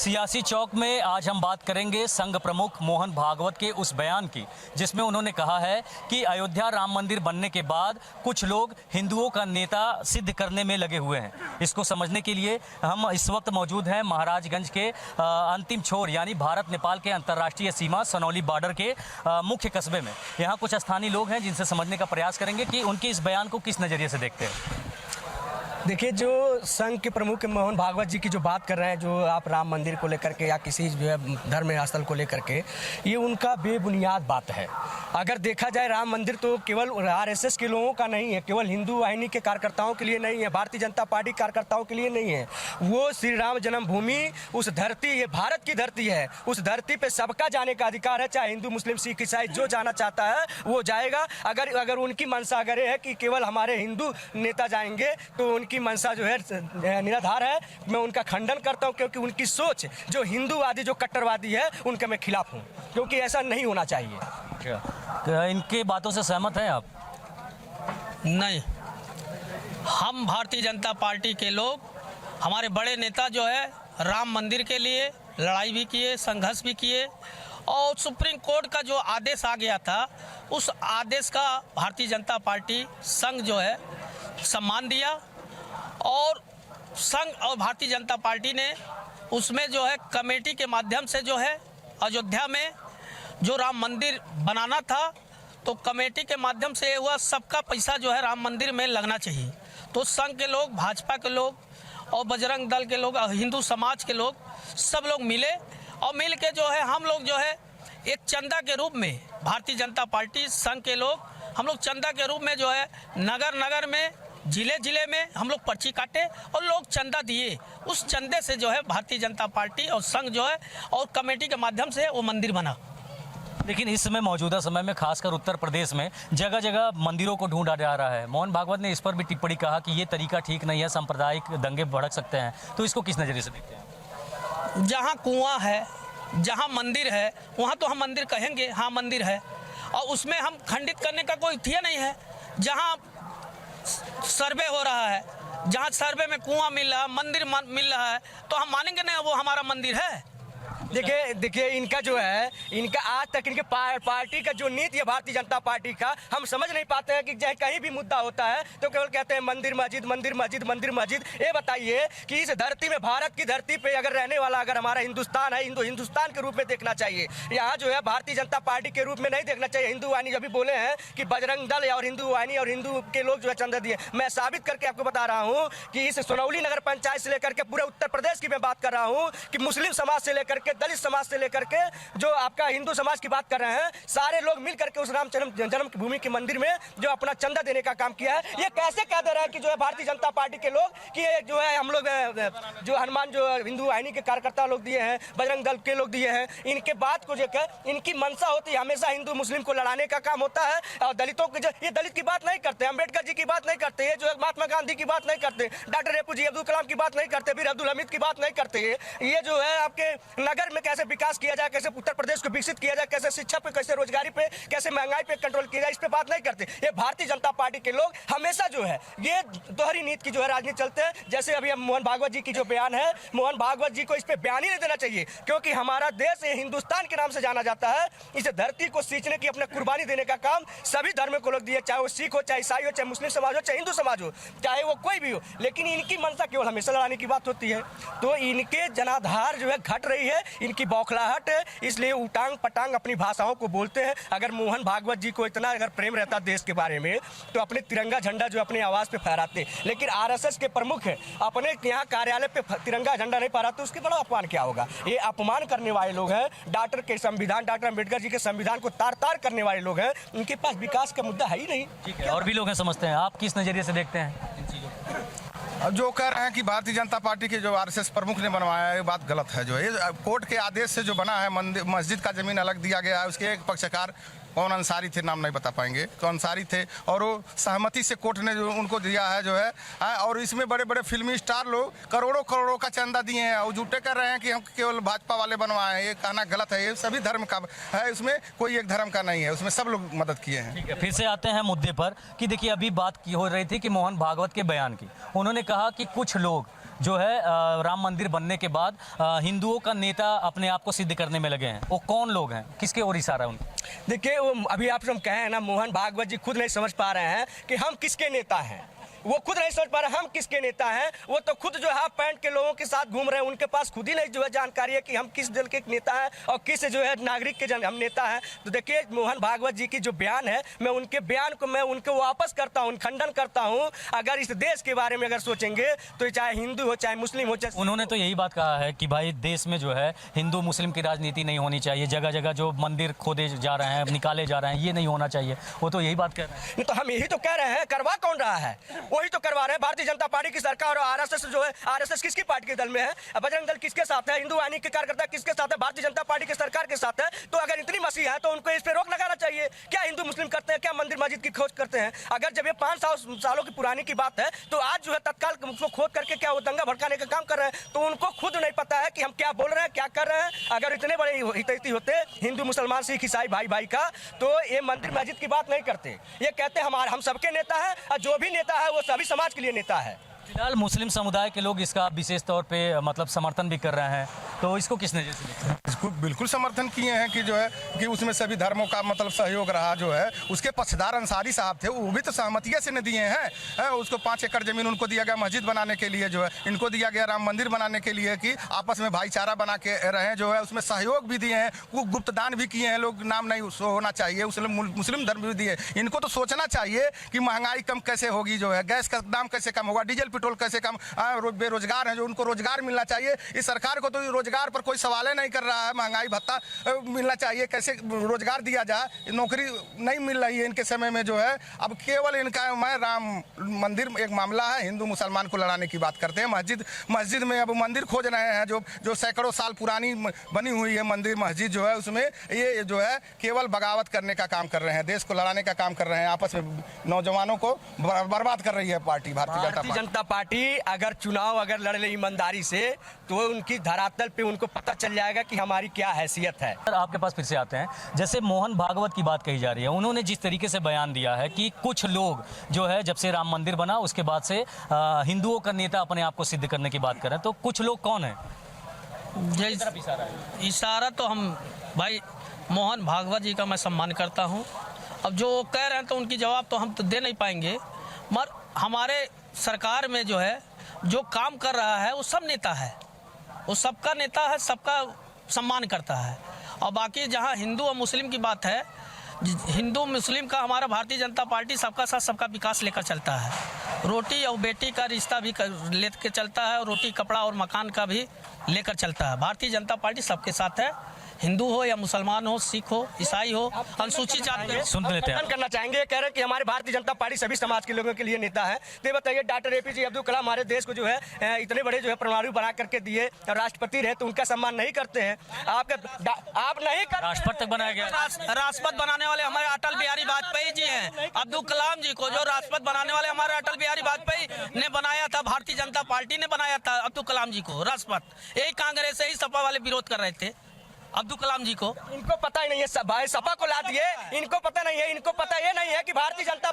सियासी चौक में आज हम बात करेंगे संघ प्रमुख मोहन भागवत के उस बयान की, जिसमें उन्होंने कहा है कि अयोध्या राम मंदिर बनने के बाद कुछ लोग हिंदुओं का नेता सिद्ध करने में लगे हुए हैं। इसको समझने के लिए हम इस वक्त मौजूद हैं महाराजगंज के अंतिम छोर यानी भारत नेपाल के अंतर्राष्ट्रीय सीमा सनौली बॉर्डर के मुख्य कस्बे में। यहाँ कुछ स्थानीय लोग हैं जिनसे समझने का प्रयास करेंगे कि उनके इस बयान को किस नज़रिए से देखते हैं। देखिए, जो संघ के प्रमुख मोहन भागवत जी की जो बात कर रहे हैं, जो आप राम मंदिर को लेकर के या किसी जो है धर्म स्थल को लेकर के, ये उनका बेबुनियाद बात है। अगर देखा जाए, राम मंदिर तो केवल आरएसएस के लोगों का नहीं है, केवल हिंदू वाहिनी के कार्यकर्ताओं के लिए नहीं है, भारतीय जनता पार्टी कार्यकर्ताओं के लिए नहीं है। वो श्री राम जन्मभूमि, उस धरती, ये भारत की धरती है, उस धरती पे सबका जाने का अधिकार है, चाहे हिंदू मुस्लिम सिख ईसाई जो जाना चाहता है वो जाएगा। अगर उनकी मंशा अगर है कि केवल हमारे हिंदू नेता जाएंगे तो उनकी मंशा जो है निराधार है। मैं उनका खंडन करता हूं, क्योंकि उनकी सोच जो हिंदूवादी, जो कट्टरवादी है, उनके मैं खिलाफ हूं, क्योंकि ऐसा नहीं होना चाहिए। तो इनके बातों से सहमत हैं आप? नहीं, हम भारतीय जनता पार्टी के लोग, हमारे बड़े नेता जो है राम मंदिर के लिए लड़ाई भी किए, संघर्ष भी किए, और सुप्रीम कोर्ट का जो आदेश आ गया था उस आदेश का भारतीय जनता पार्टी संघ जो है सम्मान दिया, और संघ और भारतीय जनता पार्टी ने उसमें जो है कमेटी के माध्यम से जो है अयोध्या में जो राम मंदिर बनाना था, तो कमेटी के माध्यम से हुआ सबका पैसा जो है राम मंदिर में लगना चाहिए। तो संघ के लोग, भाजपा के लोग और बजरंग दल के लोग और हिंदू समाज के लोग सब लोग मिले, और मिल के जो है हम लोग जो है एक चंदा के रूप में, भारतीय जनता पार्टी संघ के लोग, हम लोग चंदा के रूप में जो है नगर नगर में, जिले जिले में हम लोग पर्ची काटे और लोग चंदा दिए। उस चंदे से जो है भारतीय जनता पार्टी और संघ जो है और कमेटी के माध्यम से वो मंदिर बना। लेकिन इस समय, मौजूदा समय में, खासकर उत्तर प्रदेश में जगह जगह मंदिरों को ढूंढा जा रहा है। मोहन भागवत ने इस पर भी टिप्पणी कहा कि ये तरीका ठीक नहीं है, सांप्रदायिक दंगे भड़क सकते हैं। तो इसको किस नज़रिए से देखते हैं? जहाँ कुआं है, जहाँ मंदिर है, वहाँ तो हम मंदिर कहेंगे, हाँ मंदिर है, और उसमें हम खंडित करने का कोई थिया नहीं है। जहाँ सर्वे हो रहा है, जहाँ सर्वे में कुआं मिल रहा है, मंदिर मिल रहा है, तो हम मानेंगे नहीं वो हमारा मंदिर है। देखिए, इनका जो है, इनका आज तक इनके पार्टी का जो नीति है भारतीय जनता पार्टी का, हम समझ नहीं पाते हैं कि चाहे कहीं भी मुद्दा होता है तो केवल कहते हैं मंदिर मस्जिद, मंदिर मस्जिद, मंदिर मस्जिद। ये बताइए कि इस धरती में, भारत की धरती पे अगर रहने वाला अगर हमारा हिंदुस्तान है, हिंदुस्तान के रूप में देखना चाहिए। यहाँ जो है भारतीय जनता पार्टी के रूप में नहीं देखना चाहिए। हिंदू वाहिनी जब भी बोले हैं कि बजरंग दल और हिंदू वाहिनी और हिंदू के लोग जो है चंदा दिए, मैं साबित करके आपको बता रहा हूँ कि इस सोनौली नगर पंचायत से लेकर के पूरे उत्तर प्रदेश की मैं बात कर रहा हूँ कि मुस्लिम समाज से लेकर के, दलित समाज से लेकर के, जो आपका हिंदू समाज की बात कर रहे हैं, सारे लोग मिल करके उस राम जन्म भूमि के मंदिर में जो अपना चंदा देने का काम किया है। ये कैसे कह दे रहे हैं कि जो है भारतीय जनता पार्टी के लोग कि जो है हम लोग जो हनुमान, जो हिंदू वाहिनी के कार्यकर्ता लोग दिए हैं, बजरंग दल के लोग दिए हैं, इनके बात को लेकर इनकी मंशा होती है हमेशा हिंदू मुस्लिम को लड़ाने का काम होता है। और दलितों की, ये दलित की बात नहीं करते, अम्बेडकर जी की बात नहीं करते, ये जो है महात्मा गांधी की बात नहीं करते, डॉक्टर एपीजे अब्दुल कलाम की बात नहीं करते, फिर अब्दुल हमीद की बात नहीं करते। ये जो है आपके नगर में कैसे विकास किया जाए, कैसे उत्तर प्रदेश को विकसित किया जाए, कैसे शिक्षा पे, कैसे रोजगारी पे, कैसे महंगाई पे कंट्रोल किया जाए, इस पे बात नहीं करते। ये भारतीय जनता पार्टी के लोग हमेशा जो है ये दोहरी नीति की जो है राजनीति चलते हैं। जैसे अभी मोहन भागवत जी की जो बयान है, मोहन भागवत जी को इस पे बयान ही नहीं देना चाहिए, क्योंकि हमारा देश हिंदुस्तान के नाम से जाना जाता है। इस धरती को सींचने की, अपने कुर्बानी देने का काम सभी धर्म को लोग दिए, चाहे वो सिख हो, चाहे ईसाई हो, चाहे मुस्लिम समाज हो, चाहे हिंदू समाज हो, चाहे वो कोई भी हो। लेकिन इनकी मंशा केवल हमेशा लड़ाने की बात होती है। तो इनके जनाधार जो है घट रही है, इनकी बौखलाहट है, इसलिए उटांग पटांग अपनी भाषाओं को बोलते हैं। अगर मोहन भागवत जी को इतना अगर प्रेम रहता देश के बारे में, तो अपने तिरंगा झंडा जो अपनी आवाज़ पे फहराते। लेकिन आरएसएस के प्रमुख है, अपने यहाँ कार्यालय पे तिरंगा झंडा नहीं फहराते, उसके बड़ा अपमान क्या होगा? ये अपमान करने वाले लोग हैं। डॉक्टर के संविधान, डॉक्टर अम्बेडकर जी के संविधान को तार तार करने वाले लोग हैं। उनके पास विकास का मुद्दा है ही नहीं। ठीक है, और भी लोग हैं, समझते हैं। आप किस नज़रिए से देखते हैं इन चीज़ों को? जो कह रहे हैं कि भारतीय जनता पार्टी के जो आरएसएस प्रमुख ने बनवाया है, ये बात गलत है। जो है कोर्ट के आदेश से जो बना है, मंदिर मस्जिद का ज़मीन अलग दिया गया है। उसके एक पक्षकार कौन अंसारी थे, नाम नहीं बता पाएंगे, तो अंसारी थे, और वो सहमति से कोर्ट ने जो उनको दिया है जो है। और इसमें बड़े बड़े फिल्मी स्टार लोग करोड़ों करोड़ों का चंदा दिए हैं और झूठे कर रहे हैं कि हम केवल भाजपा वाले बनवाए। ये कहना गलत है। ये सभी धर्म का है, उसमें कोई एक धर्म का नहीं है, उसमें सब लोग मदद किए हैं। ठीक है, फिर से आते हैं मुद्दे पर कि देखिए, अभी बात की हो रही थी कि मोहन भागवत के बयान की, उन्होंने कहा कि कुछ लोग जो है राम मंदिर बनने के बाद हिंदुओं का नेता अपने आप को सिद्ध करने में लगे हैं, वो कौन लोग हैं, किसके ओर इशारा है उनका? देखिए, वो अभी आप हम कहे हैं ना, मोहन भागवत जी खुद नहीं समझ पा रहे हैं कि हम किसके नेता हैं। वो खुद नहीं समझ पा रहे हम किसके नेता हैं। वो तो खुद जो है हाफ पैंट के लोगों के साथ घूम रहे हैं, उनके पास खुद ही नहीं जो है जानकारी है कि हम किस दल के नेता हैं और किस जो है नागरिक के हम नेता हैं। तो देखिए, मोहन भागवत जी की जो बयान है, मैं उनके बयान को उनको वापस करता हूँ, खंडन करता हूँ। अगर इस देश के बारे में अगर सोचेंगे तो चाहे हिंदू हो चाहे मुस्लिम हो चाहे, उन्होंने तो यही बात कहा है कि भाई देश में जो है हिंदू मुस्लिम की राजनीति नहीं होनी चाहिए, जगह जगह जो मंदिर खोदे जा रहे हैं, निकाले जा रहे हैं, ये नहीं होना चाहिए। वो तो यही बात कह रहे हैं। नहीं तो हम यही तो कह रहे हैं, करवा कौन रहा है? वही तो करवा रहे हैं। भारतीय जनता पार्टी की सरकार और आरएसएस जो है, आरएसएस किसकी पार्टी के दल में है? बजरंग दल किसके साथ है? हिंदू वाहिनी के कार्यकर्ता किसके साथ है? भारतीय जनता पार्टी की सरकार के साथ है। तो अगर इतनी मसीह है तो उनको इस पे रोक लगाना चाहिए। क्या हिंदू मुस्लिम करते हैं? क्या मंदिर मस्जिद की खोज करते हैं? अगर जब ये 5 सालों की पुरानी की बात है तो आज जो है तत्काल उसको खोद करके क्या वो दंगा भड़काने का काम कर रहे हैं। तो उनको खुद नहीं पता है कि हम क्या बोल रहे हैं, क्या कर रहे हैं। अगर इतने बड़े हितैषी होते हिंदू मुसलमान सिख ईसाई भाई भाई का, तो ये मंदिर मस्जिद की बात नहीं करते। ये कहते हैं हम सबके नेता हैं और जो भी नेता है वो सभी समाज के लिए नेता है। फिलहाल मुस्लिम समुदाय के लोग इसका विशेष तौर पे मतलब समर्थन भी कर रहे हैं, तो इसको किस नज़र से देखते हैं? इसको बिल्कुल समर्थन किए हैं कि जो है कि उसमें सभी धर्मों का मतलब सहयोग रहा। जो है उसके पक्षधार अंसारी साहब थे, वो भी तो सहमतिया से न दिए हैं। उसको 5 एकड़ जमीन उनको दिया गया मस्जिद बनाने के लिए, जो है इनको दिया गया राम मंदिर बनाने के लिए कि आपस में भाईचारा बना के रहें। जो है उसमें सहयोग भी दिए हैं, वो गुप्तदान भी किए हैं। लोग नाम नहीं होना चाहिए, उसमें मुस्लिम धर्म भी दिए। इनको तो सोचना चाहिए कि महंगाई कम कैसे होगी, जो है गैस का दाम कैसे कम होगा, डीजल पेट्रोल कैसे कम, बेरोजगार हैं जो उनको रोजगार मिलना चाहिए। इस सरकार को तो रोजगार पर कोई सवाल नहीं कर रहा है। महंगाई भत्ता मिलना चाहिए, कैसे रोजगार दिया जाए, नौकरी नहीं मिल रही है इनके समय में। जो है अब केवल इनका राम मंदिर एक मामला है, हिंदू मुसलमान को लड़ाने की बात करते हैं। मस्जिद में अब मंदिर खोज रहे हैं जो सैकड़ों साल पुरानी बनी हुई है मंदिर मस्जिद, जो है उसमें ये जो है केवल बगावत करने का काम कर रहे हैं, देश को लड़ाने का काम कर रहे हैं। आपस में नौजवानों को बर्बाद कर रही है पार्टी भारतीय जनता पार्टी। अगर चुनाव अगर लड़ ले ईमानदारी से तो उनकी धरातल पे उनको पता चल जाएगा कि हमारी क्या हैसियत है। सर, आपके पास फिर से आते हैं। जैसे मोहन भागवत की बात कही जा रही है, उन्होंने जिस तरीके से बयान दिया है कि कुछ लोग जो है जब से राम मंदिर बना उसके बाद से हिंदुओं का नेता अपने आप को सिद्ध करने की बात कर रहे हैं, तो कुछ लोग कौन है? इशारा तो हम भाई मोहन भागवत जी का मैं सम्मान करता हूँ। अब जो कह रहे हैं तो उनकी जवाब तो हम तो दे नहीं पाएंगे, मगर हमारे सरकार में जो है जो काम कर रहा है वो सब नेता है, वो सबका नेता है, सबका सम्मान करता है। और बाकी जहाँ हिंदू और मुस्लिम की बात है, हिंदू मुस्लिम का हमारा भारतीय जनता पार्टी सबका साथ सबका विकास लेकर चलता है। रोटी और बेटी का रिश्ता भी लेकर चलता है, और रोटी कपड़ा और मकान का भी लेकर चलता है। भारतीय जनता पार्टी सबके साथ है, हिंदू हो या मुसलमान हो, सिख हो, ईसाई हो, अनुसूचित जाति। सुन लेते हैं। करना चाहेंगे, कह रहे हैं कि हमारे भारतीय जनता पार्टी सभी समाज के लोगों के लिए नेता है। तो ये बताइए, डॉक्टर APJ अब्दुल कलाम हमारे देश को जो है इतने बड़े जो है परमाणु बना करके दिए, राष्ट्रपति रहे, तो उनका सम्मान नहीं करते हैं? आप नहीं करते? राष्ट्रपति तक बनाया गया। राष्ट्रपति बनाने वाले हमारे अटल बिहारी वाजपेयी जी हैं। अब्दुल कलाम जी को जो राष्ट्रपति बनाने वाले हमारे अटल बिहारी वाजपेयी ने बनाया था, भारतीय जनता पार्टी ने बनाया था अब्दुल कलाम जी को राष्ट्रपति। यही कांग्रेस से ही सपा वाले विरोध कर रहे थे अब्दुल कलाम जी को। इनको पता ही नहीं है, भाई सपा को ला दिए, इनको पता नहीं है। इनको पता ये नहीं है कि भारतीय जनता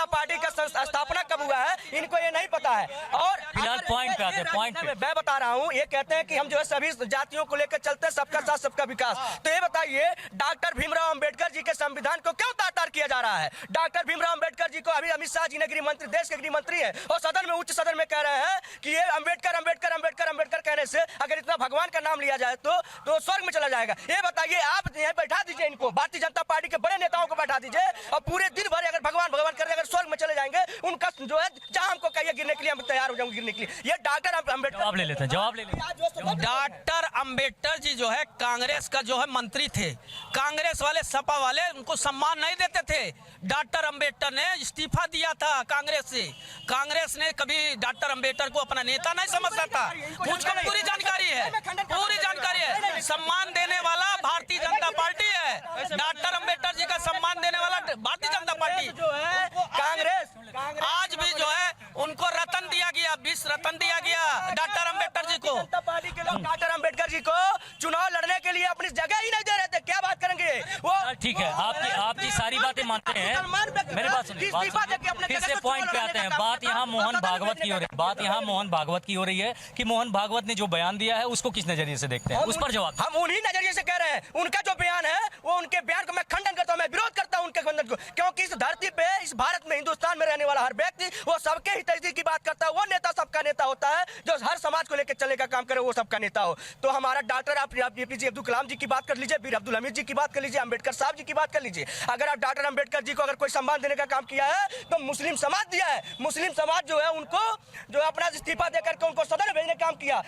पार्टी का स्थापना कब हुआ है, इनको ये नहीं पता है। और फिलहाल पॉइंट पे आते हैं, पॉइंट पे मैं बता रहा हूँ, ये कहते हैं कि हम जो है सभी जातियों को लेकर चलते हैं, सबका साथ सबका विकास। तो ये बताइए, डॉक्टर भीमराव अंबेडकर जी के संविधान को क्यों तार किया जा रहा है? डॉक्टर भीमराव अंबेडकर जी को अभी अमित शाह जी ने गृह मंत्री, देश के गृह मंत्री है, और सदन में उच्च सदन में कह रहे हैं कि ये अंबेडकर कहने से अगर इतना भगवान का नाम लिया जाए तो स्वर्ग में चला जाएगा। ये बताइए, आप यहाँ बैठा दीजिए इनको, भारतीय जनता पार्टी के बड़े नेताओं को बैठा दीजिए, और पूरे दिन भर अगर भगवान कर अगर स्वर्ग में चले जाएंगे, उनका जो है जहां हमको कहिए गिरने के लिए हम तैयार हो जाएंगे गिरने के लिए। ये डॉक्टर अंबेडकर जवाब ले लेते हैं। डॉक्टर अंबेडकर जी जो है कांग्रेस का जो है मंत्री थे। कांग्रेस वाले सपा वाले उनको सम्मान नहीं देते थे। डॉक्टर अंबेडकर ने इस्तीफा दिया था कांग्रेस से। कांग्रेस ने कभी डॉक्टर अंबेडकर को अपना नेता नहीं समझता था। मुझको पूरी जानकारी है, पूरी जानकारी है। सम्मान देने वाला भारतीय जनता पार्टी है। डॉक्टर अंबेडकर जी का सम्मान देने वाला भारतीय जनता पार्टी जो है कांग्रेस। आज भी जो है उनको रतन दिया गया, 20 रतन दिया गया डॉक्टर अंबेडकर जी को। जनता पार्टी के लोग डॉक्टर अंबेडकर जी को चुनाव लड़ने के लिए अपनी जगह ही नहीं दे रहे थे। क्या बात करेंगे वो? ठीक है, आपकी सारी बातें मानते हैं, मेरी बात सुनिए, फिर से पॉइंट पे आते हैं। बात यहाँ मोहन भागवत की हो रही है, बात यहाँ मोहन भागवत की हो रही है कि मोहन भागवत ने जो बयान दिया है उसको किस नजरिए से देखते हैं, उस पर जवाब। हम उन्हीं नजरिए से कह रहे हैं, उनका जो बयान है वो उनके बयान को मैं खंडन करता हूं, मैं विरोध करता हूं उनके खंडन को, क्योंकि इस धरती पे, इस भारत में, हिंदुस्तान में रहने वाला हर व्यक्ति वो सबके हितैषी की बात करता है। वो नेता सबका नेता होता है जो हर समाज को लेकर चलने का काम करे, वो सबका नेता हो। तो हमारा डॉक्टर, आप APJ अब्दुल कलाम जी की बात कर लीजिए, वीर अब्दुल हमीद जी की बात कर लीजिए, अम्बेडकर साहब जी की बात कर लीजिए। अगर आप डॉक्टर अम्बेडकर जी को अगर कोई सम्मान देने का काम किया है तो मुस्लिम समाज दिया है। मुस्लिम समाज जो है उनको जो है अपना इस्तीफा देकर के उनको सदन में भेजने का काम किया,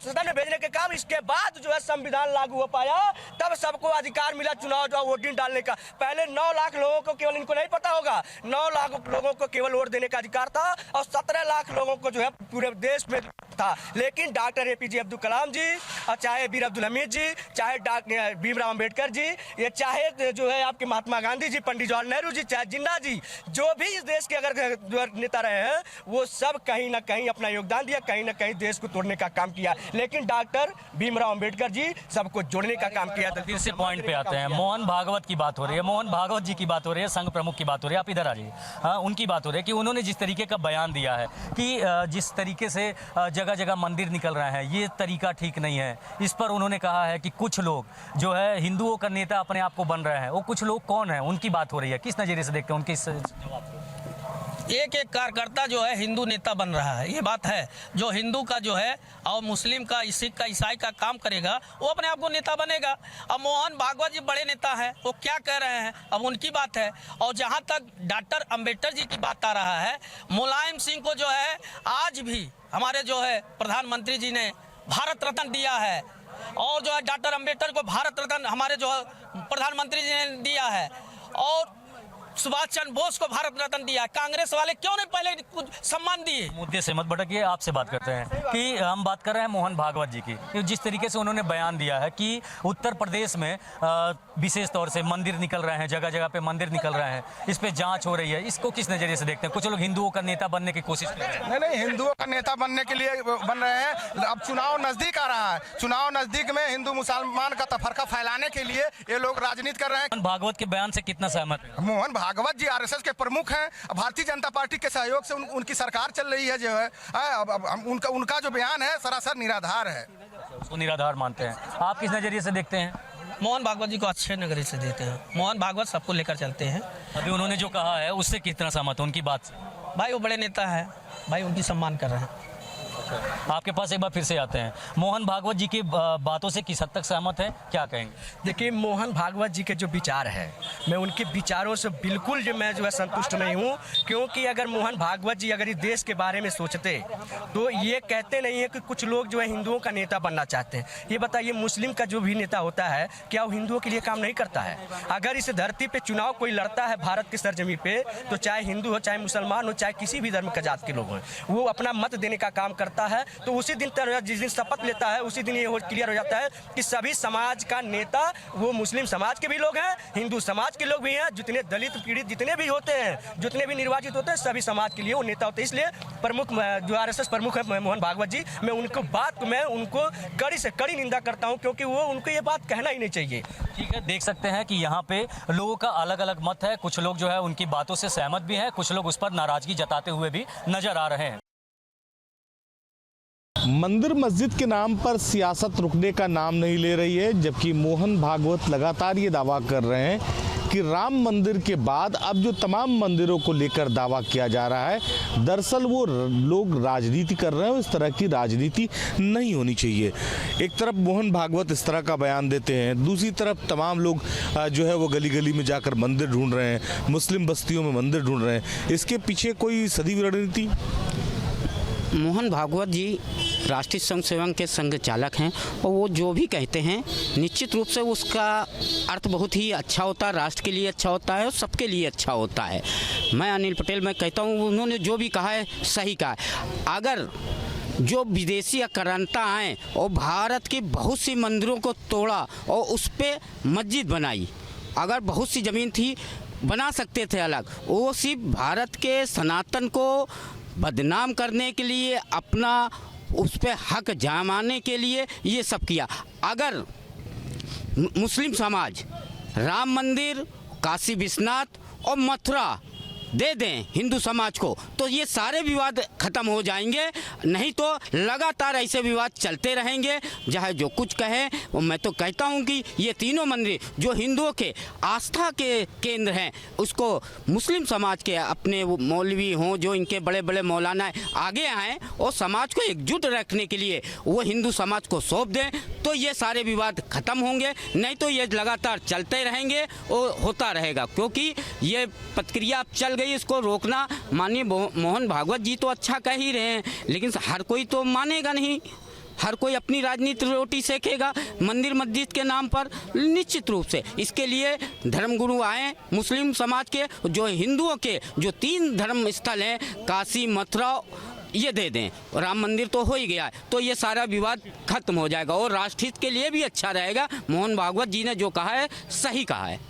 सदन में भेजने के काम, इसके बाद जो है संविधान लागू हो पाया, तब सबको अधिकार मिला चुनाव जो वोटिंग डालने का। पहले 9 लाख लोगों को केवल, इनको नहीं पता होगा, 9 लाख लोगों को केवल वोट देने का अधिकार था और 17 लाख लोगों को जो है पूरे देश में था। लेकिन डॉक्टर APJ अब्दुल कलाम जी और चाहे वीर अब्दुल हमीद जी, चाहे डॉक्टर भीमराव अम्बेडकर जी, ये चाहे जो है आपके महात्मा गांधी जी, पंडित जवाहरलाल नेहरू जी, चाहे जिन्ना जी, जो भी इस देश के अगर जो नेता रहे हैं वो सब कहीं ना कहीं अपना योगदान दिया, कहीं ना कहीं देश को तोड़ने का काम किया। लेकिन डॉक्टर भीमराव अम्बेडकर जी सबको जोड़ने का काम किया। फिर से पॉइंट पे आते हैं। मोहन भागवत की बात हो रही है, मोहन भागवत जी की बात हो रही है, संघ प्रमुख की बात हो रही है, आप इधर आ जाइए। हाँ, उनकी बात हो रही है कि उन्होंने जिस तरीके का बयान दिया है कि जिस तरीके से जगह जगह मंदिर निकल रहे हैं, ये तरीका ठीक नहीं है। इस पर उन्होंने कहा है कि कुछ लोग जो है हिंदुओं का नेता अपने आप को बन रहे हैं। वो कुछ लोग कौन है, उनकी बात हो रही है, किस नजरिए से देखते हैं उनके इस जवाब को? एक एक कार्यकर्ता जो है हिंदू नेता बन रहा है, ये बात है। जो हिंदू का जो है और मुस्लिम का, सिख का, ईसाई का काम करेगा वो अपने आप को नेता बनेगा। अब मोहन भागवत जी बड़े नेता हैं, वो क्या कह रहे हैं अब उनकी बात है। और जहाँ तक डॉक्टर अम्बेडकर जी की बात आ रहा है, मुलायम सिंह को जो है आज भी हमारे जो है प्रधानमंत्री जी ने भारत रत्न दिया है, और जो है डॉक्टर अम्बेडकर को भारत रत्न हमारे जो प्रधानमंत्री जी ने दिया है, और सुभाष चंद्र बोस को भारत रत्न दिया। कांग्रेस वाले क्यों नहीं पहले कुछ सम्मान दिए? मुद्दे से मत भटकिए, आपसे बात करते हैं कि हम बात कर रहे हैं मोहन भागवत जी की। जिस तरीके से उन्होंने बयान दिया है कि उत्तर प्रदेश में विशेष तौर से मंदिर निकल रहे हैं, जगह जगह पे मंदिर निकल रहे हैं, इस पे जांच हो रही है, इसको किस नजरिए से देखते हैं? कुछ लोग हिंदुओं का नेता बनने की कोशिश कर रहे हैं। नहीं, हिंदुओं का नेता बनने के लिए बन रहे हैं। अब चुनाव नजदीक आ रहा है, चुनाव नजदीक में हिंदू मुसलमान का तफरका फैलाने के लिए ये लोग राजनीति कर रहे हैं। मोहन भागवत के बयान से कितना सहमत है? मोहन भागवत जी RSS के प्रमुख हैं। भारतीय जनता पार्टी के सहयोग से उनकी सरकार चल रही है जो है। अब उनका जो बयान है सरासर निराधार है। उसको निराधार मानते हैं, आप किस नजरिए से देखते हैं? मोहन भागवत जी को अच्छे नजरिए से देते हैं। मोहन भागवत सबको लेकर चलते हैं। अभी उन्होंने जो कहा है उससे कितना सहमत है उनकी बात से? भाई वो बड़े नेता है, भाई उनकी सम्मान कर रहे हैं। आपके पास एक बार फिर से आते हैं, मोहन भागवत जी की बातों से किस हद तक सहमत है, क्या कहेंगे? देखिए, मोहन भागवत जी के जो विचार है, मैं उनके विचारों से बिल्कुल जो मैं जो है संतुष्ट नहीं हूँ। क्योंकि अगर मोहन भागवत जी अगर इस देश के बारे में सोचते तो ये कहते नहीं है कि कुछ लोग जो है हिंदुओं का नेता बनना चाहते हैं। ये बताइए, मुस्लिम का जो भी नेता होता है क्या वो हिंदुओं के लिए काम नहीं करता है? अगर इस धरती पे चुनाव कोई लड़ता है भारत की सरजमी पे, तो चाहे हिंदू हो, चाहे मुसलमान हो, चाहे किसी भी धर्म का जात के लोग हों, वो अपना मत देने का काम करता है। तो उसी दिन जिस दिन शपथ लेता है उसी दिन ये क्लियर हो जाता है कि सभी समाज का नेता, वो मुस्लिम समाज के भी लोग हैं, हिंदू समाज के लोग भी हैं, जितने दलित पीड़ित जितने भी होते हैं, जितने भी निर्वाचित होते हैं, सभी समाज के लिए वो नेता होते हैं। इसलिए प्रमुख जो RSS प्रमुख है मोहन भागवत जी, मैं उनको कड़ी से कड़ी निंदा करता हूँ, क्योंकि वो उनको ये बात कहना ही नहीं चाहिए। ठीक है, देख सकते हैं कि यहाँ पे लोगों का अलग अलग मत है। कुछ लोग जो है उनकी बातों से सहमत भी हैं, कुछ लोग उस पर नाराजगी जताते हुए भी नजर आ रहे हैं। मंदिर मस्जिद के नाम पर सियासत रुकने का नाम नहीं ले रही है, जबकि मोहन भागवत लगातार ये दावा कर रहे हैं कि राम मंदिर के बाद अब जो तमाम मंदिरों को लेकर दावा किया जा रहा है, दरअसल वो लोग राजनीति कर रहे हैं। इस तरह की राजनीति नहीं होनी चाहिए। एक तरफ मोहन भागवत इस तरह का बयान देते हैं, दूसरी तरफ तमाम लोग जो है वो गली गली में जाकर मंदिर ढूंढ रहे हैं, मुस्लिम बस्तियों में मंदिर ढूंढ रहे हैं। इसके पीछे कोई सदी रणनीति? मोहन भागवत जी राष्ट्रीय संघ सेवक के संघ चालक हैं, और वो जो भी कहते हैं निश्चित रूप से उसका अर्थ बहुत ही अच्छा होता है, राष्ट्र के लिए अच्छा होता है और सबके लिए अच्छा होता है। मैं अनिल पटेल मैं कहता हूँ, उन्होंने जो भी कहा है सही कहा है। अगर जो विदेशी आक्रांता आए और भारत के बहुत सी मंदिरों को तोड़ा और उस पर मस्जिद बनाई, अगर बहुत सी ज़मीन थी बना सकते थे अलग, वो सिर्फ भारत के सनातन को बदनाम करने के लिए, अपना उस पर हक जमाने के लिए ये सब किया। अगर मुस्लिम समाज राम मंदिर, काशी विश्वनाथ और मथुरा दे दें हिंदू समाज को, तो ये सारे विवाद खत्म हो जाएंगे। नहीं तो लगातार ऐसे विवाद चलते रहेंगे। चाहे जो कुछ कहे, मैं तो कहता हूँ कि ये तीनों मंदिर जो हिंदुओं के आस्था के केंद्र हैं, उसको मुस्लिम समाज के अपने वो मौलवी हों, जो इनके बड़े बड़े मौलाना आगे आएँ और समाज को एकजुट रखने के लिए वो हिंदू समाज को सौंप दें, तो ये सारे विवाद खत्म होंगे। नहीं तो ये लगातार चलते रहेंगे और होता रहेगा, क्योंकि ये प्रतिक्रिया अब चल गई, इसको रोकना। माननीय मोहन भागवत जी तो अच्छा कह ही रहे हैं, लेकिन हर कोई तो मानेगा नहीं। हर कोई अपनी राजनीति रोटी सेकेगा मंदिर मस्जिद के नाम पर। निश्चित रूप से इसके लिए धर्मगुरु आए मुस्लिम समाज के, जो हिंदुओं के जो 3 धर्म स्थल हैं, काशी मथुरा, ये दे दें। राम मंदिर तो हो ही गया है, तो ये सारा विवाद खत्म हो जाएगा और राष्ट्र हित के लिए भी अच्छा रहेगा। मोहन भागवत जी ने जो कहा है सही कहा है।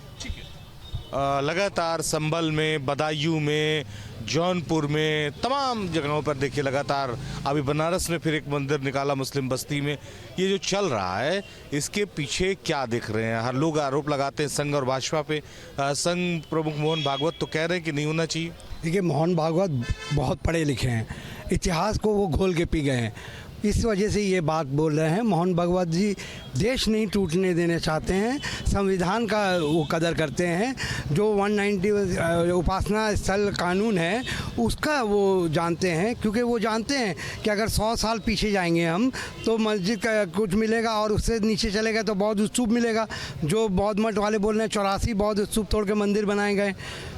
लगातार संभल में, बदायूं में, जौनपुर में, तमाम जगहों पर देखिए लगातार, अभी बनारस में फिर एक मंदिर निकाला मुस्लिम बस्ती में। ये जो चल रहा है इसके पीछे क्या देख रहे हैं? हर लोग आरोप लगाते हैं संघ और भाजपा पे। संघ प्रमुख मोहन भागवत तो कह रहे हैं कि नहीं होना चाहिए। देखिए, मोहन भागवत बहुत पढ़े लिखे हैं, इतिहास को वो घोल के पी गए हैं, इस वजह से ये बात बोल रहे हैं। मोहन भागवत जी देश नहीं टूटने देना चाहते हैं, संविधान का वो कदर करते हैं। जो 190 उपासना स्थल कानून है उसका वो जानते हैं, क्योंकि वो जानते हैं कि अगर 100 साल पीछे जाएंगे हम तो मस्जिद का कुछ मिलेगा और उससे नीचे चलेगा तो बौद्ध स्तूप मिलेगा। जो बौद्ध मठ वाले बोल रहे हैं 84 बौद्ध स्तूप तोड़ के मंदिर बनाए गए।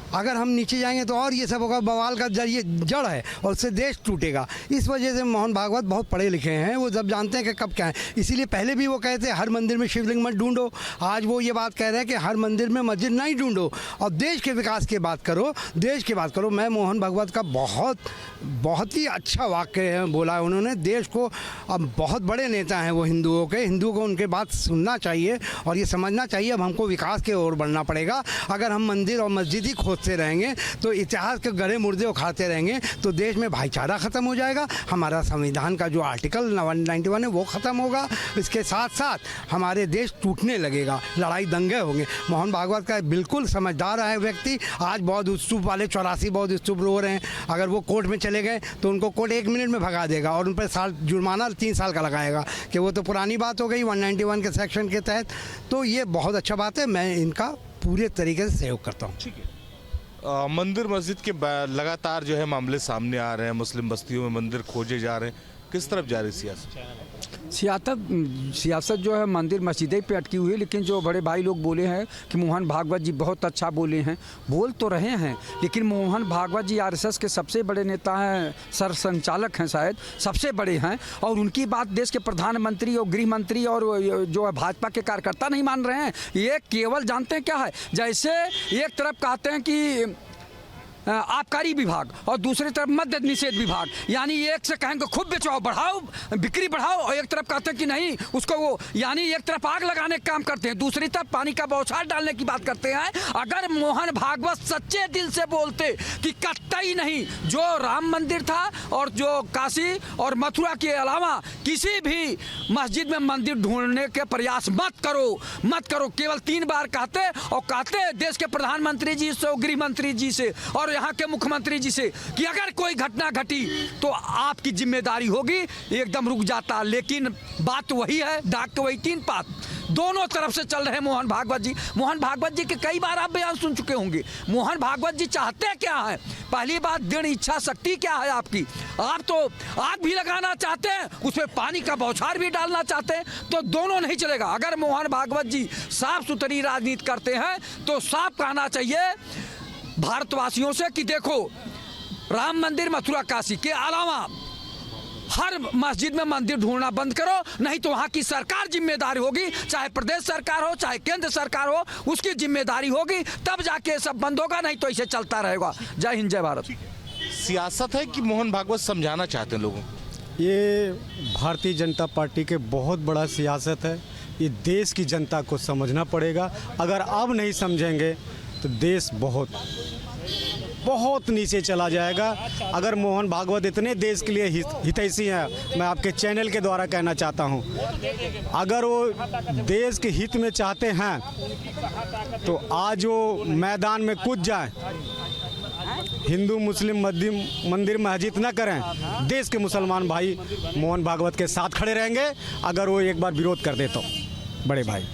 अगर हम नीचे जाएंगे तो और ये सब होगा, बवाल का जड़ है और उससे देश टूटेगा। इस वजह से मोहन भागवत बहुत पढ़े लिखे हैं, वो जब जानते हैं कि कब क्या है। इसीलिए पहले भी वो कहते हैं हर मंदिर में शिवलिंग मत ढूंढो, आज वो ये बात कह रहे हैं कि हर मंदिर में मस्जिद नहीं ढूंढो और देश के विकास की बात करो, देश की बात करो। मैं मोहन भागवत का बहुत ही अच्छा वाक्य बोला है उन्होंने। देश को, अब बहुत बड़े नेता हैं वो हिंदुओं को उनके बात सुनना चाहिए और ये समझना चाहिए अब हमको विकास की ओर बढ़ना पड़ेगा। अगर हम मंदिर और मस्जिद ही खोजते रहेंगे तो इतिहास के गड़े मुर्दे उखाड़ते रहेंगे तो देश में भाईचारा ख़त्म हो जाएगा। हमारा संविधान का जो आर्टिकल 191 है वो ख़त्म होगा। इसके साथ साथ हमारे देश टूटने लगेगा, लड़ाई दंगे होंगे। मोहन भागवत का बिल्कुल समझदार है व्यक्ति। आज बौद्ध स्तूप वाले 84 बौद्ध स्तूप रो रहे हैं, अगर वो कोर्ट में चले गए तो उनको कोर्ट 1 मिनट में भगा देगा और उन पर जुर्माना 3 साल का लगाएगा कि वो तो पुरानी बात हो गई 191 के सेक्शन के तहत। तो ये बहुत अच्छा बात है, मैं इनका पूरे तरीके से सहयोग करता हूँ। ठीक है। मंदिर मस्जिद के लगातार जो है मामले सामने आ रहे हैं, मुस्लिम बस्तियों में मंदिर खोजे जा रहे हैं, किस तरफ जा रही सियासत जो है मंदिर मस्जिदें पे अटकी हुई है। लेकिन जो बड़े भाई लोग बोले हैं कि मोहन भागवत जी बहुत अच्छा बोले हैं, बोल तो रहे हैं, लेकिन मोहन भागवत जी आरएसएस के सबसे बड़े नेता हैं, सरसंचालक हैं, शायद सबसे बड़े हैं, और उनकी बात देश के प्रधानमंत्री और गृह मंत्री और जो है भाजपा के कार्यकर्ता नहीं मान रहे हैं। ये केवल जानते हैं क्या है, जैसे एक तरफ कहते हैं कि आबकारी विभाग और दूसरी तरफ मद्य निषेध विभाग, यानी एक से कहेंगे खूब बेचवाओ, बढ़ाओ, बिक्री बढ़ाओ, और एक तरफ कहते हैं कि नहीं उसको वो, यानी एक तरफ आग लगाने का काम करते हैं, दूसरी तरफ पानी का बौछार डालने की बात करते हैं। अगर मोहन भागवत सच्चे दिल से बोलते कि कतई नहीं, जो राम मंदिर था और जो काशी और मथुरा के अलावा किसी भी मस्जिद में मंदिर ढूंढने के प्रयास मत करो, केवल 3 बार कहते देश के प्रधानमंत्री जी से, गृह मंत्री जी से और यहाँ के मुख्यमंत्री जी से कि अगर कोई घटना घटी तो आपकी जिम्मेदारी होगी, एकदम रुक जाता। लेकिन बात वही है, डाक तो वही 3 पात, दोनों तरफ से चल रहे मोहन भागवत जी। मोहन भागवत जी के कई बार आप बयान सुन चुके होंगे। मोहन भागवत जी चाहते क्या है? पहली बात, दृढ़ इच्छा शक्ति क्या है आपकी? आप तो आग भी लगाना चाहते हैं, उसमें पानी का बौछार भी डालना चाहते हैं, तो दोनों नहीं चलेगा। अगर मोहन भागवत जी साफ सुथरी राजनीति करते हैं तो साफ कहना चाहिए भारतवासियों से कि देखो, राम मंदिर मथुरा काशी के अलावा हर मस्जिद में मंदिर ढूंढना बंद करो, नहीं तो वहाँ की सरकार जिम्मेदारी होगी, चाहे प्रदेश सरकार हो चाहे केंद्र सरकार हो, उसकी जिम्मेदारी होगी, तब जाके सब बंद होगा, नहीं तो इसे चलता रहेगा। जय हिंद, जय भारत। सियासत है कि मोहन भागवत समझाना चाहते हैं लोगों? ये भारतीय जनता पार्टी के बहुत बड़ा सियासत है। ये देश की जनता को समझना पड़ेगा। अगर अब नहीं समझेंगे तो देश बहुत बहुत नीचे चला जाएगा। अगर मोहन भागवत इतने देश के लिए हितैषी हैं, मैं आपके चैनल के द्वारा कहना चाहता हूं, अगर वो देश के हित में चाहते हैं तो आज वो मैदान में कूद जाएं, हिंदू मुस्लिम मंदिर मस्जिद न करें, देश के मुसलमान भाई मोहन भागवत के साथ खड़े रहेंगे अगर वो एक बार विरोध कर दे तो। बड़े भाई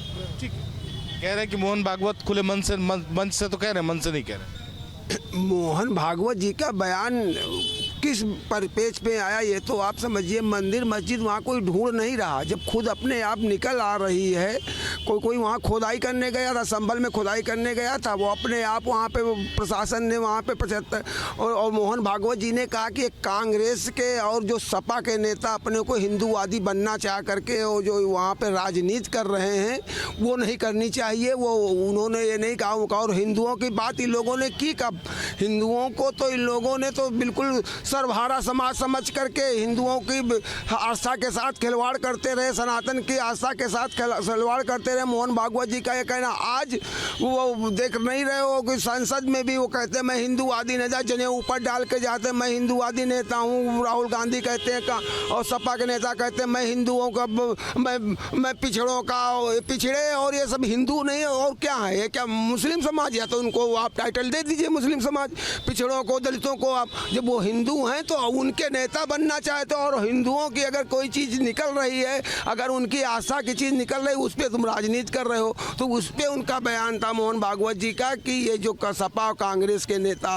कह रहे हैं कि मोहन भागवत खुले मन से तो कह रहे हैं, मन से नहीं कह रहे। मोहन भागवत जी का बयान किस परिपेक्ष पे आया ये तो आप समझिए। मंदिर मस्जिद वहाँ कोई ढूंढ नहीं रहा, जब खुद अपने आप निकल आ रही है। कोई वहाँ खुदाई करने गया था, संभल में खुदाई करने गया था, वो अपने आप वहाँ पे प्रशासन ने वहाँ पे 75 और मोहन भागवत जी ने कहा कि कांग्रेस के और जो सपा के नेता अपने को हिंदूवादी बनना चाह करके और जो वहाँ पे राजनीति कर रहे हैं वो नहीं करनी चाहिए। वो उन्होंने ये नहीं कहा। और हिंदुओं की बात इन लोगों ने की कब? हिंदुओं को तो इन लोगों ने तो बिल्कुल सर्वहारा समाज समझ करके हिंदुओं की आस्था के साथ खिलवाड़ करते रहे, सनातन की आस्था के साथ खिलवाड़ करते रहे। मोहन भागवत जी का ये कहना आज वो देख नहीं रहे हो कि संसद में भी वो कहते हैं मैं हिंदूवादी नेता, जने ऊपर डाल के जाते हैं मैं हिंदूवादी नेता हूँ। राहुल गांधी कहते हैं और सपा के नेता कहते हैं मैं हिंदुओं का मैं पिछड़ों का पिछड़े, और ये सब हिंदू नहीं और क्या है? ये क्या मुस्लिम समाज? या तो उनको आप टाइटल दे दीजिए मुस्लिम समाज, पिछड़ों को दलितों को आप। जब वो हिंदू हैं तो उनके नेता बनना चाहते हो, और हिंदुओं की अगर कोई चीज़ निकल रही है, अगर उनकी आस्था की चीज़ निकल रही है, उस पर तुम राजनीति कर रहे हो। तो उस पर उनका बयान था मोहन भागवत जी का कि ये जो सपा और कांग्रेस के नेता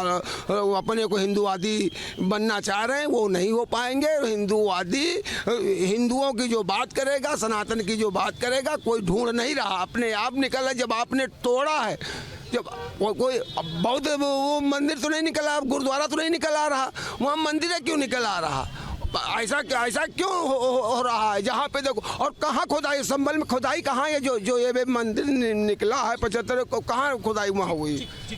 अपने को हिंदूवादी बनना चाह रहे हैं वो नहीं हो पाएंगे। हिंदूवादी हिंदुओं की जो बात करेगा, सनातन की जो बात करेगा, कोई ढूंढ नहीं रहा, अपने आप निकल है। जब आपने तोड़ा है, जब कोई बौद्ध वो मंदिर तो नहीं निकला, गुरुद्वारा तो नहीं निकल आ रहा, वहाँ मंदिर है क्यों निकल आ रहा? ऐसा क्यों हो रहा है? जहाँ पे देखो, और कहाँ खुदाई, संभल में खुदाई कहाँ है? जो ये मंदिर निकला है 75 को, कहाँ खुदाई वहाँ हुई?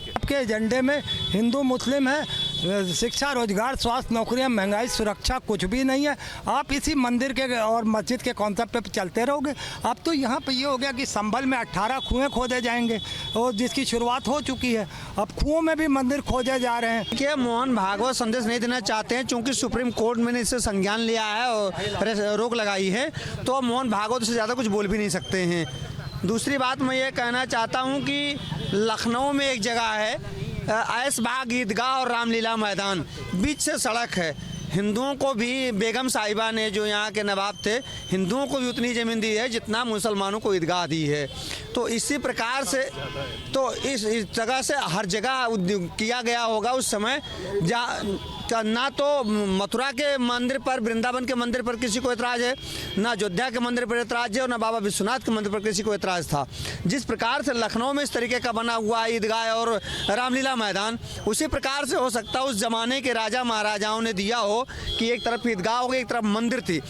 आपके एजेंडे में हिंदू मुस्लिम है, शिक्षा रोजगार स्वास्थ्य नौकरियां महंगाई सुरक्षा कुछ भी नहीं है। आप इसी मंदिर के और मस्जिद के कॉन्सेप्ट पे चलते रहोगे। अब तो यहाँ पे ये हो गया कि संभल में 18 कुएँ खोदे जाएंगे और जिसकी शुरुआत हो चुकी है, अब कुओं में भी मंदिर खोजे जा रहे हैं। क्या मोहन भागवत संदेश नहीं देना चाहते हैं? चूँकि सुप्रीम कोर्ट में इससे संज्ञान लिया है और रोक लगाई है, तो मोहन भागवत से ज़्यादा कुछ बोल भी नहीं सकते हैं। दूसरी बात मैं ये कहना चाहता हूँ कि लखनऊ में एक जगह है ऐशबाग ईदगाह और रामलीला मैदान, बीच से सड़क है। हिंदुओं को भी बेगम साहिबा ने, जो यहाँ के नवाब थे, हिंदुओं को भी उतनी ज़मीन दी है जितना मुसलमानों को ईदगाह दी है। तो इसी प्रकार से तो इस जगह से हर जगह किया गया होगा उस समय। ना तो मथुरा के मंदिर पर, वृंदावन के मंदिर पर किसी को एतराज़ है, ना अयोध्या के मंदिर पर एतराज़ है, और ना बाबा विश्वनाथ के मंदिर पर किसी को एतराज़ था। जिस प्रकार से लखनऊ में इस तरीके का बना हुआ ईदगाह और रामलीला मैदान, उसी प्रकार से हो सकता है उस ज़माने के राजा महाराजाओं ने दिया हो कि एक तरफ ईदगाह होगी, एक तरफ मंदिर थी।